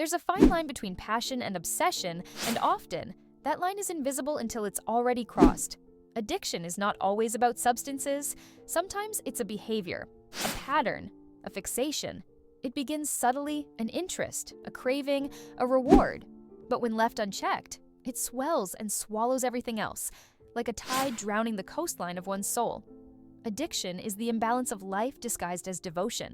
There's a fine line between passion and obsession, and often, that line is invisible until it's already crossed. Addiction is not always about substances. Sometimes it's a behavior, a pattern, a fixation. It begins subtly, an interest, a craving, a reward. But when left unchecked, it swells and swallows everything else, like a tide drowning the coastline of one's soul. Addiction is the imbalance of life disguised as devotion.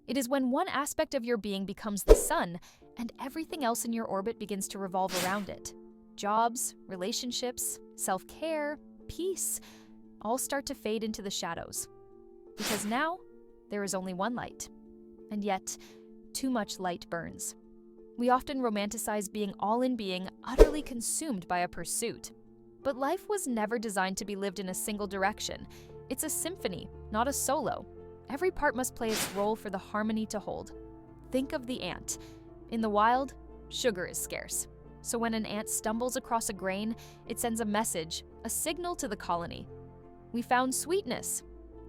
It is when one aspect of your being becomes the sun, and everything else in your orbit begins to revolve around it. Jobs, relationships, self-care, peace, all start to fade into the shadows. Because now, there is only one light. And yet, too much light burns. We often romanticize being utterly consumed by a pursuit. But life was never designed to be lived in a single direction. It's a symphony, not a solo. Every part must play its role for the harmony to hold. Think of the ant. In the wild, sugar is scarce. So when an ant stumbles across a grain, it sends a message, a signal to the colony. We found sweetness.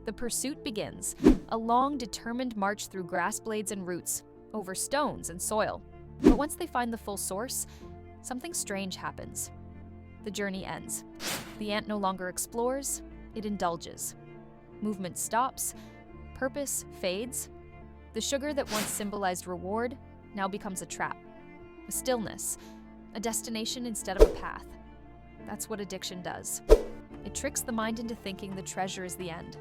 The pursuit begins, a long, determined march through grass blades and roots, over stones and soil. But once they find the full source, something strange happens. The journey ends. The ant no longer explores, it indulges. Movement stops, purpose fades. The sugar that once symbolized reward now becomes a trap, a stillness, a destination instead of a path. That's what addiction does. It tricks the mind into thinking the treasure is the end.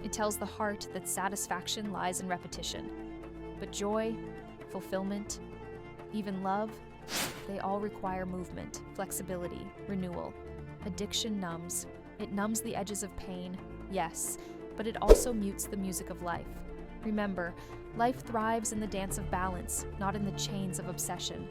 It tells the heart that satisfaction lies in repetition. But joy, fulfillment, even love, they all require movement, flexibility, renewal. Addiction numbs. It numbs the edges of pain, yes, but it also mutes the music of life. Remember, life thrives in the dance of balance, not in the chains of obsession.